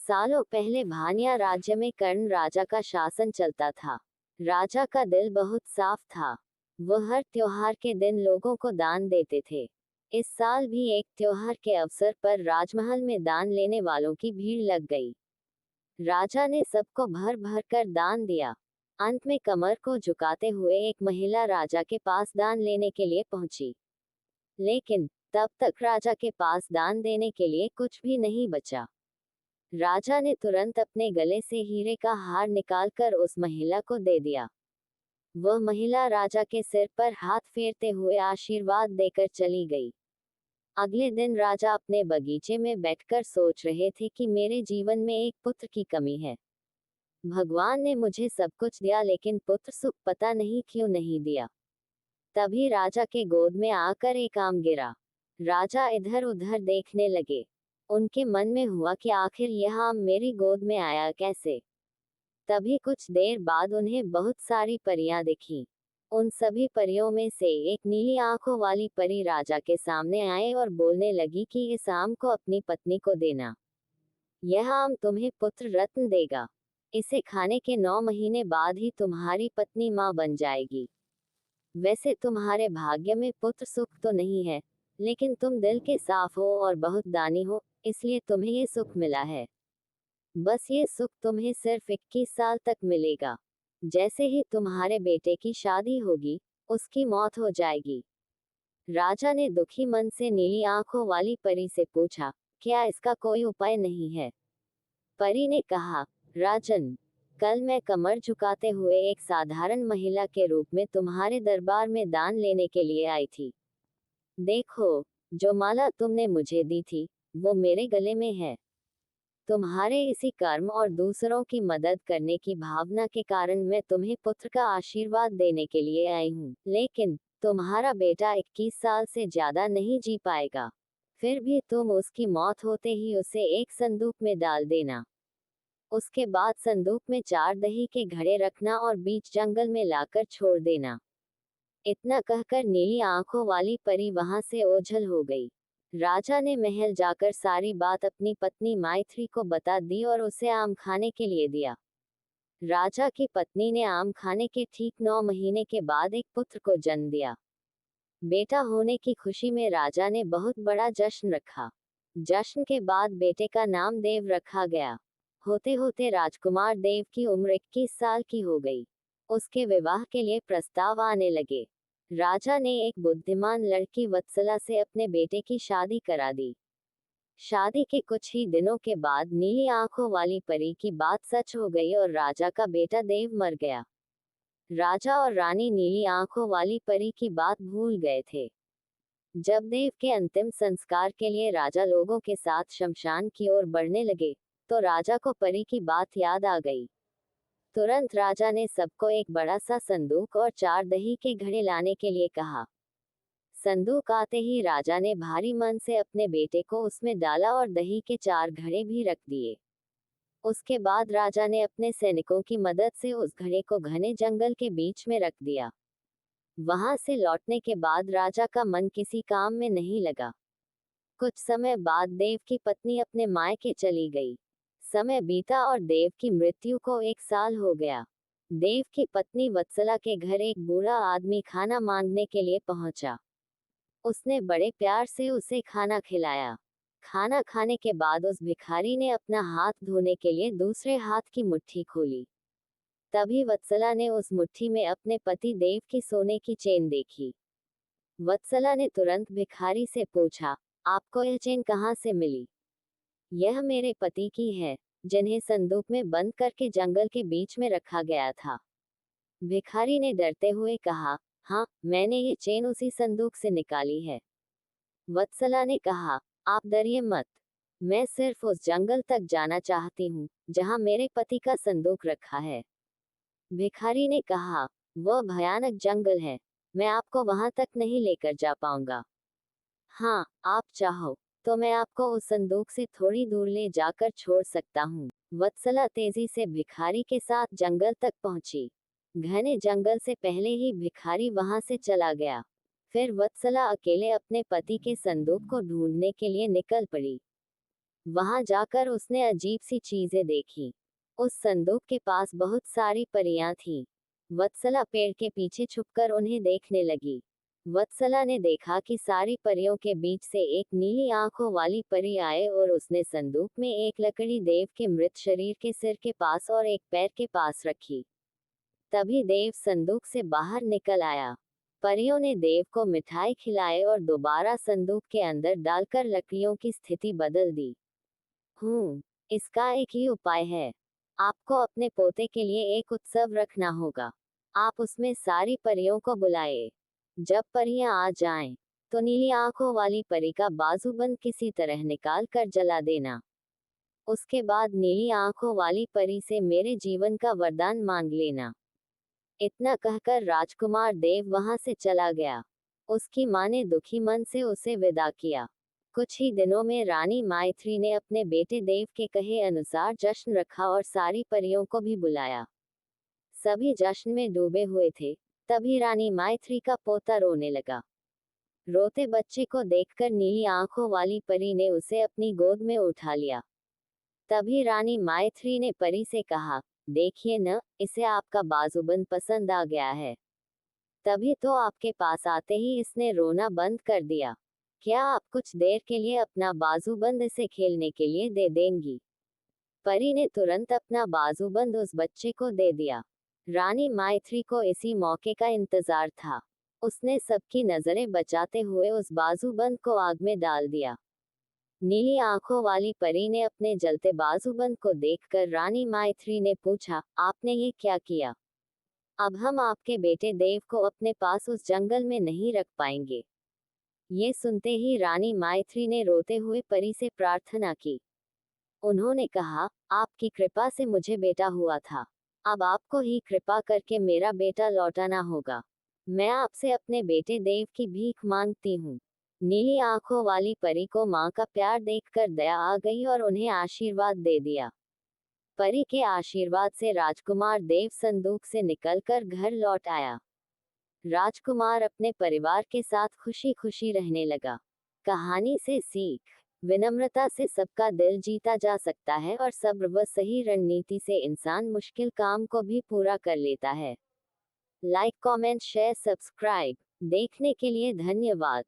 सालों पहले भानिया राज्य में कर्ण राजा का शासन चलता था। राजा का दिल बहुत साफ था। वह हर त्योहार के दिन लोगों को दान देते थे। इस साल भी एक त्योहार के अवसर पर राजमहल में दान लेने वालों की भीड़ लग गई। राजा ने सबको भर भर कर दान दिया। अंत में कमर को झुकाते हुए एक महिला राजा के पास दान लेने के लिए पहुंची। लेकिन तब तक राजा के पास दान देने के लिए कुछ भी नहीं बचा। राजा ने तुरंत अपने गले से हीरे का हार निकालकर उस महिला को दे दिया। वह महिला राजा के सिर पर हाथ फेरते हुए आशीर्वाद देकर चली गई। अगले दिन राजा अपने बगीचे में बैठकर सोच रहे थे कि मेरे जीवन में एक पुत्र की कमी है। भगवान ने मुझे सब कुछ दिया लेकिन पुत्र सुख पता नहीं क्यों नहीं दिया। तभी राजा के गोद में आकर एक आम गिरा। राजा इधर उधर देखने लगे। उनके मन में हुआ कि आखिर यह आम मेरी गोद में आया कैसे। तभी कुछ देर बाद उन्हें बहुत सारी परियां दिखीं। उन सभी परियों में से एक नीली आंखों वाली परी राजा के सामने आए और बोलने लगी कि इस आम को अपनी पत्नी को देना। यह आम तुम्हें पुत्र रत्न देगा। इसे खाने के 9 महीने बाद ही तुम्हारी पत्नी मां बन जाएगी। वैसे तुम्हारे भाग्य में पुत्र सुख तो नहीं है, लेकिन तुम दिल के साफ हो और बहुत दानी हो, इसलिए तुम्हें ये सुख मिला है। बस ये सुख तुम्हें सिर्फ 21 साल तक मिलेगा। जैसे ही तुम्हारे बेटे की शादी होगी, उसकी मौत हो जाएगी। राजा ने दुखी मन से नीली आंखों वाली परी से पूछा, क्या इसका कोई उपाय नहीं है? परी ने कहा, राजन, कल मैं कमर झुकाते हुए एक साधारण महिला के रूप में तुम्हारे दरबार में दान लेने के लिए आई थी। देखो, जो माला तुमने मुझे दी थी, वो मेरे गले में है। तुम्हारे इसी कर्म और दूसरों की मदद करने की भावना के कारण मैं तुम्हें पुत्र का आशीर्वाद देने के लिए आई हूँ। लेकिन तुम्हारा बेटा 21 साल से ज्यादा नहीं जी पाएगा। फिर भी तुम उसकी मौत होते ही उसे एक संदूक में डाल देना। उसके बाद संदूक में 4 दही के घड़े रखना और बीच जंगल में लाकर छोड़ देना। इतना कहकर नीली आंखों वाली परी वहां से ओझल हो गई। राजा ने महल जाकर सारी बात अपनी पत्नी मैथिली को बता दी और उसे आम खाने के लिए दिया। राजा की पत्नी ने आम खाने के ठीक 9 महीने के बाद एक पुत्र को जन्म दिया। बेटा होने की खुशी में राजा ने बहुत बड़ा जश्न रखा। जश्न के बाद बेटे का नाम देव रखा गया। होते होते राजकुमार देव की उम्र 21 साल की हो गई। उसके विवाह के लिए प्रस्ताव आने लगे। राजा ने एक बुद्धिमान लड़की वत्सला से अपने बेटे की शादी करा दी। शादी के कुछ ही दिनों के बाद नीली आंखों वाली परी की बात सच हो गई और राजा का बेटा देव मर गया। राजा और रानी नीली आंखों वाली परी की बात भूल गए थे। जब देव के अंतिम संस्कार के लिए राजा लोगों के साथ शमशान की ओर बढ़ने लगे, तो राजा को परी की बात याद आ गई। तुरंत राजा ने सबको एक बड़ा सा संदूक और 4 दही के घड़े लाने के लिए कहा। संदूक आते ही राजा ने भारी मन से अपने बेटे को उसमें डाला और दही के 4 घड़े भी रख दिए। उसके बाद राजा ने अपने सैनिकों की मदद से उस घड़े को घने जंगल के बीच में रख दिया। वहां से लौटने के बाद राजा का मन किसी काम में नहीं लगा। कुछ समय बाद देव की पत्नी अपने मायके चली गई। समय बीता और देव की मृत्यु को 1 साल हो गया। देव की पत्नी वत्सला के घर एक बूढ़ा आदमी खाना मांगने के लिए पहुंचा। उसने बड़े प्यार से उसे खाना खिलाया। खाना खाने के बाद उस भिखारी ने अपना हाथ धोने के लिए दूसरे हाथ की मुट्ठी खोली। तभी वत्सला ने उस मुट्ठी में अपने पति देव की सोने की चेन देखी। वत्सला ने तुरंत भिखारी से पूछा, आपको यह चेन कहाँ से मिली? यह मेरे पति की है, जिन्हें संदूक में बंद करके जंगल के बीच में रखा गया था। भिखारी ने डरते हुए कहा, हाँ, मैंने ये चेन उसी संदूक से निकाली है। वत्सला ने कहा, आप डरिए मत। मैं सिर्फ उस जंगल तक जाना चाहती हूँ, जहाँ मेरे पति का संदूक रखा है। भिखारी ने कहा, वह भयानक जंगल है, मैं आपको वहां तक नहीं लेकर जा पाऊंगा। हाँ, आप चाहो तो मैं आपको उस संदूक से थोड़ी दूर ले जाकर छोड़ सकता हूँ। वत्सला तेजी से भिखारी के साथ जंगल तक पहुंची। घने जंगल से पहले ही भिखारी वहां से चला गया। फिर वत्सला अकेले अपने पति के संदूक को ढूंढने के लिए निकल पड़ी। वहां जाकर उसने अजीब सी चीजें देखी। उस संदूक के पास बहुत सारी परियां थीं। वत्सला पेड़ के पीछे छुपकर उन्हें देखने लगी। वत्सला ने देखा कि सारी परियों के बीच से एक नीली आंखों वाली परी आए और उसने संदूक में एक लकड़ी देव के मृत शरीर के सिर के पास और एक पैर के पास रखी। तभी देव संदूक से बाहर निकल आया। परियों ने देव को मिठाई खिलाई और दोबारा संदूक के अंदर डालकर लकड़ियों की स्थिति बदल दी। इसका एक ही उपाय है। आपको अपने पोते के लिए एक उत्सव रखना होगा। आप उसमें सारी परियों को बुलाए। जब परियां आ जाएं, तो नीली आंखों वाली परी का बाजूबंद किसी तरह निकाल कर जला देना। उसके बाद नीली आंखों वाली परी से मेरे जीवन का वरदान मांग लेना। इतना कहकर राजकुमार देव वहां से चला गया। उसकी मां ने दुखी मन से उसे विदा किया। कुछ ही दिनों में रानी माइत्री ने अपने बेटे देव के कहे अनुसार जश्न रखा और सारी परियों को भी बुलाया। सभी जश्न में डूबे हुए थे। तभी रानी माइत्री का पोता रोने लगा। रोते बच्चे को देखकर नीली आंखों वाली परी ने उसे अपनी गोद में उठा लिया। तभी रानी माइत्री ने परी से कहा, देखिए न, इसे आपका बाजूबंद पसंद आ गया है। तभी तो आपके पास आते ही इसने रोना बंद कर दिया। क्या आप कुछ देर के लिए अपना बाजूबंद इसे खेलने के लिए दे देंगी? परी ने तुरंत अपना बाजूबंद उस बच्चे को दे दिया। रानी माइत्री को इसी मौके का इंतजार था। उसने सबकी नजरें बचाते हुए उस बाजूबंद को आग में डाल दिया। नीली आंखों वाली परी ने अपने जलते बाजूबंद को देखकर रानी माइत्री ने पूछा, आपने ये क्या किया? अब हम आपके बेटे देव को अपने पास उस जंगल में नहीं रख पाएंगे। ये सुनते ही रानी माइत्री ने रोते हुए परी से प्रार्थना की। उन्होंने कहा, आपकी कृपा से मुझे बेटा हुआ था। अब आपको ही कृपा करके मेरा बेटा लौटाना होगा। मैं आपसे अपने बेटे देव की भीख मांगती हूँ। नीली आंखों वाली परी को मां का प्यार देखकर दया आ गई और उन्हें आशीर्वाद दे दिया। परी के आशीर्वाद से राजकुमार देव संदूक से निकलकर घर लौट आया। राजकुमार अपने परिवार के साथ खुशी खुशी रहने लगा। कहानी से सीख, विनम्रता से सबका दिल जीता जा सकता है और सब्र व सही रणनीति से इंसान मुश्किल काम को भी पूरा कर लेता है। Like, comment, share, subscribe. देखने के लिए धन्यवाद।